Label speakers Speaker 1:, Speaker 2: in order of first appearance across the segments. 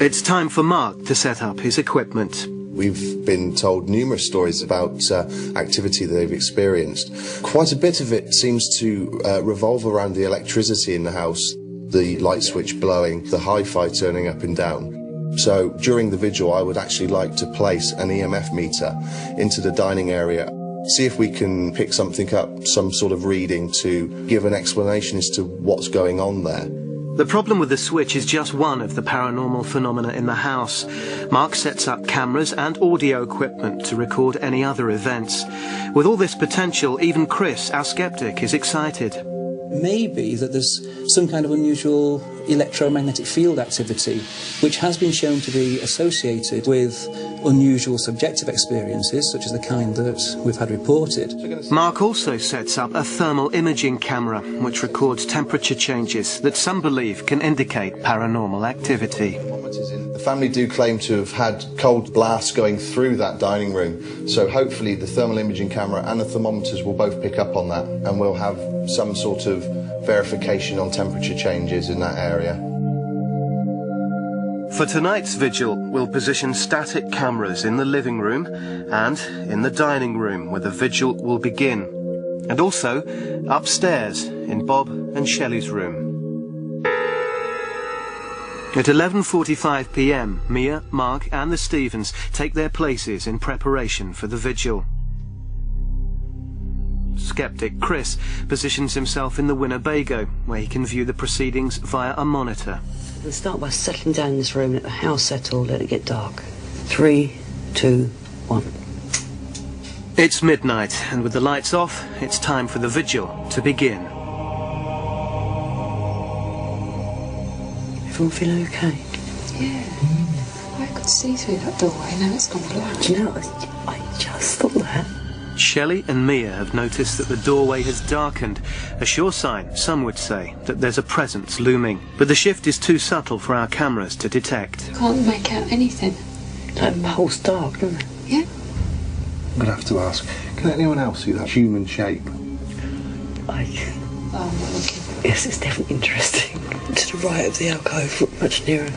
Speaker 1: It's time for Mark to set up his equipment.
Speaker 2: We've been told numerous stories about activity that they've experienced. Quite a bit of it seems to revolve around the electricity in the house, the light switch blowing, the hi-fi turning up and down. So during the vigil, I would actually like to place an EMF meter into the dining area, see if we can pick something up, some sort of reading to give an explanation as to what's going on there.
Speaker 1: The problem with the switch is just one of the paranormal phenomena in the house. Mark sets up cameras and audio equipment to record any other events. With all this potential, even Chris, our skeptic, is excited.
Speaker 3: Maybe that there's some kind of unusual electromagnetic field activity which has been shown to be associated with unusual subjective experiences, such as the kind that we've had reported.
Speaker 1: Mark also sets up a thermal imaging camera which records temperature changes that some believe can indicate paranormal activity.
Speaker 2: The family do claim to have had cold blasts going through that dining room, so hopefully the thermal imaging camera and the thermometers will both pick up on that, and we'll have some sort of verification on temperature changes in that area.
Speaker 1: For tonight's vigil, we'll position static cameras in the living room and in the dining room where the vigil will begin, and also upstairs in Bob and Shelley's room. At 11:45 p.m, Mia, Mark and the Stevens take their places in preparation for the vigil. Skeptic Chris positions himself in the Winnebago, where he can view the proceedings via a monitor.
Speaker 4: We'll start by settling down in this room, let the house settle, let it get dark. 3, 2, 1.
Speaker 1: It's midnight, and with the lights off, it's time for the vigil to begin.
Speaker 4: Everyone feeling okay?
Speaker 5: Yeah. I could see through that doorway, now it's gone black.
Speaker 4: Do you know, I just thought that.
Speaker 1: Shelley and Mia have noticed that the doorway has darkened, a sure sign, some would say, that there's a presence looming. But the shift is too subtle for our cameras to detect.
Speaker 5: Can't make out anything.
Speaker 4: The hole's dark, doesn't it?
Speaker 5: Yeah.
Speaker 6: I'm going to have to ask, can anyone else see that human shape?
Speaker 5: Oh, I'm not looking.
Speaker 4: Yes, it's definitely interesting. To the right of the alcove, look much nearer.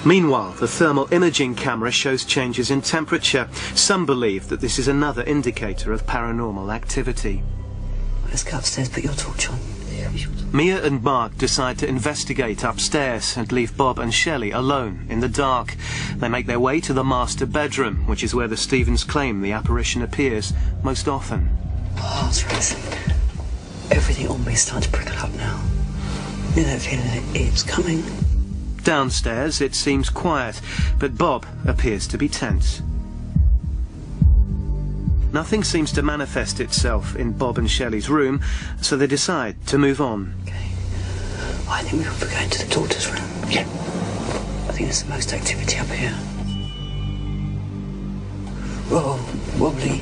Speaker 1: Meanwhile, the thermal imaging camera shows changes in temperature. Some believe that this is another indicator of paranormal activity.
Speaker 4: Let's go upstairs, put your torch on. Yeah.
Speaker 1: Mia and Mark decide to investigate upstairs and leave Bob and Shelley alone in the dark. They make their way to the master bedroom, which is where the Stevens claim the apparition appears most often.
Speaker 4: Oh, that's right. Everything on me is starting to prickle up now. You know that feeling that it's coming.
Speaker 1: Downstairs it seems quiet, but Bob appears to be tense. Nothing seems to manifest itself in Bob and Shelley's room, so they decide to move on.
Speaker 4: Okay. I think we'll be going to the daughter's room. Yeah. I think there's the most activity up here. Whoa, wobbly.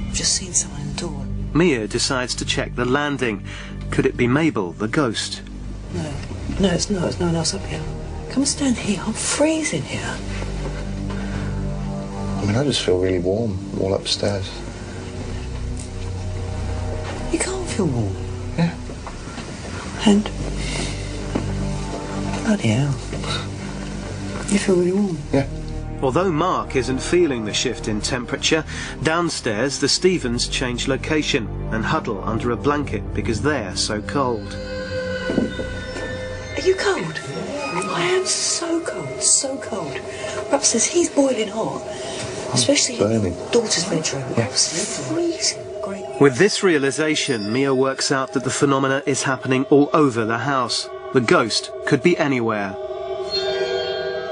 Speaker 4: I've just seen someone in the door.
Speaker 1: Mia decides to check the landing. Could it be Mabel, the ghost?
Speaker 4: No, it's not. There's no one else up here. Come and stand here. I'm freezing here.
Speaker 2: I mean, I just feel really warm all upstairs.
Speaker 4: You can't feel warm.
Speaker 2: Yeah.
Speaker 4: And? Bloody hell. You feel really warm?
Speaker 2: Yeah.
Speaker 1: Although Mark isn't feeling the shift in temperature, downstairs the Stevens change location and huddle under a blanket because they're so cold.
Speaker 4: Are you cold? I am so cold, so cold. Upstairs, he's boiling hot, especially in your daughter's bedroom.
Speaker 2: Yeah.
Speaker 4: Freezing. Great.
Speaker 1: With this realization, Mia works out that the phenomena is happening all over the house. The ghost could be anywhere.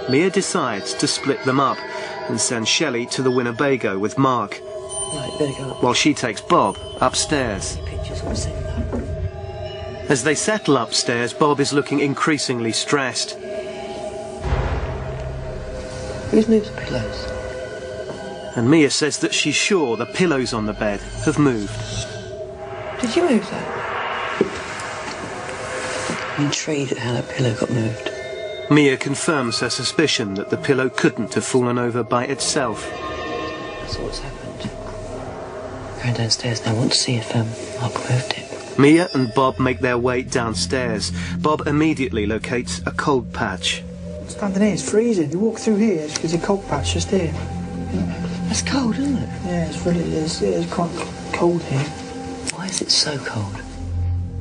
Speaker 1: Mia decides to split them up and send Shelley to the Winnebago with Mark,
Speaker 4: Right, better go up.
Speaker 1: while she takes Bob upstairs.
Speaker 4: Pictures, I want to see that.
Speaker 1: As they settle upstairs, Bob is looking increasingly stressed.
Speaker 4: Who's moved the pillows?
Speaker 1: And Mia says that she's sure the pillows on the bed have moved.
Speaker 4: Did you move that? I'm intrigued at how that pillow got moved.
Speaker 1: Mia confirms her suspicion that the pillow couldn't have fallen over by itself.
Speaker 4: That's what's happened. Going downstairs now. I want to see if Mark moved it.
Speaker 1: Mia and Bob make their way downstairs. Bob immediately locates a cold patch.
Speaker 7: Standing here, it's freezing. You walk through here, there's a cold patch just here.
Speaker 4: That's cold, isn't it?
Speaker 7: Yeah, it's quite cold here.
Speaker 4: Why is it so cold?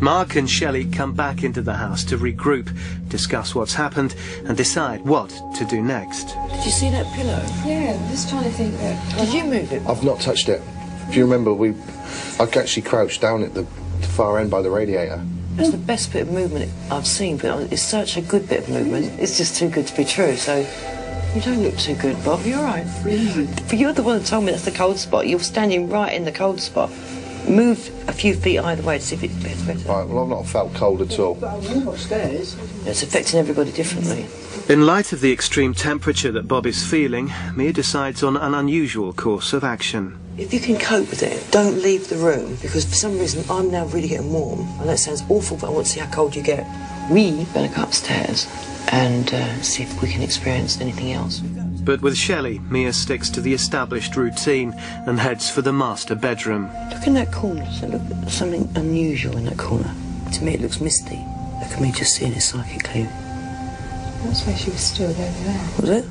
Speaker 1: Mark and Shelley come back into the house to regroup, discuss what's happened, and decide what to do next.
Speaker 4: Did you see that pillow?
Speaker 5: Yeah, I'm just trying to think that...
Speaker 4: Did you move it?
Speaker 2: I've not touched it. If you remember, I actually crouched down at the far end by the radiator.
Speaker 4: It's the best bit of movement I've seen, but it's such a good bit of movement. It's just too good to be true, so... You don't look too good, Bob. You're all right. But you're the one that told me that's the cold spot. You're standing right in the cold spot. Move a few feet either way to see if it gets better.
Speaker 2: Right, well, I've not felt cold at all.
Speaker 7: Upstairs.
Speaker 4: It's affecting everybody differently.
Speaker 1: In light of the extreme temperature that Bob is feeling, Mia decides on an unusual course of action.
Speaker 4: If you can cope with it, don't leave the room, because for some reason I'm now really getting warm. I know it sounds awful, but I want to see how cold you get. We better go upstairs and see if we can experience anything else.
Speaker 1: But with Shelley, Mia sticks to the established routine and heads for the master bedroom.
Speaker 4: Look in that corner. Does it look at something unusual in that corner? To me it looks misty. Look at me just seeing it psychically.
Speaker 5: That's where she was stood over there.
Speaker 4: Was it?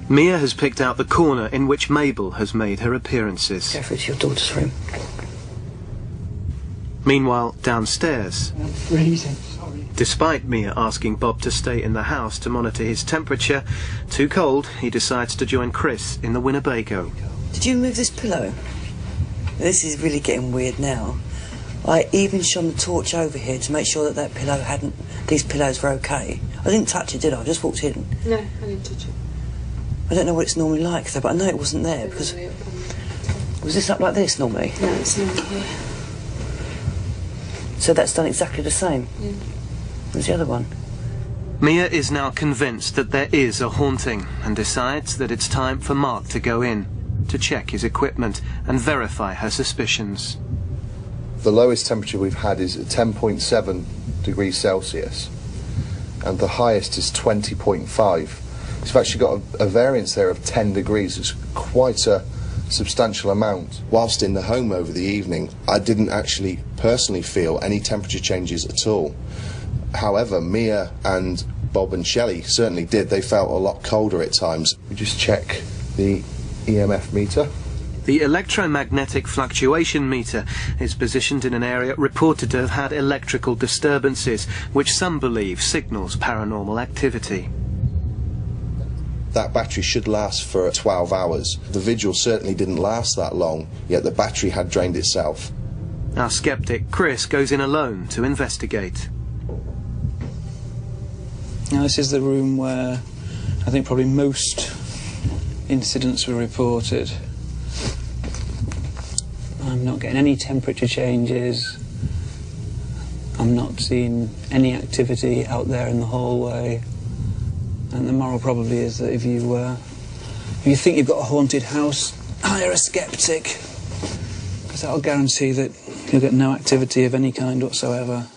Speaker 1: Mia has picked out the corner in which Mabel has made her appearances.
Speaker 4: Go through to your daughter's room.
Speaker 1: Meanwhile, downstairs,
Speaker 7: I'm freezing, sorry.
Speaker 1: despite Mia asking Bob to stay in the house to monitor his temperature, too cold, he decides to join Chris in the Winnebago.
Speaker 4: Did you move this pillow? This is really getting weird now. I even shone the torch over here to make sure that pillow hadn't... These pillows were okay. I didn't touch it, did I? I just walked in.
Speaker 5: No, I didn't touch it.
Speaker 4: I don't know what it's normally like, though, but I know it wasn't there, because... Was this up like this, normally?
Speaker 5: No, it's not here.
Speaker 4: So that's done exactly the same?
Speaker 5: Yeah.
Speaker 4: Where's the other one?
Speaker 1: Mia is now convinced that there is a haunting and decides that it's time for Mark to go in, to check his equipment and verify her suspicions.
Speaker 2: The lowest temperature we've had is 10.7 degrees Celsius, and the highest is 20.5. So we've actually got a variance there of 10 degrees. It's quite a substantial amount. Whilst in the home over the evening, I didn't actually personally feel any temperature changes at all. However, Mia and Bob and Shelley certainly did. They felt a lot colder at times. We just check the EMF meter.
Speaker 1: The electromagnetic fluctuation meter is positioned in an area reported to have had electrical disturbances, which some believe signals paranormal activity.
Speaker 2: That battery should last for 12 hours. The vigil certainly didn't last that long, yet the battery had drained itself.
Speaker 1: Our skeptic Chris goes in alone to investigate.
Speaker 3: Now this is the room where I think probably most incidents were reported. I'm not getting any temperature changes. I'm not seeing any activity out there in the hallway. And the moral probably is that if you think you've got a haunted house, hire a skeptic, because that'll guarantee that you'll get no activity of any kind whatsoever.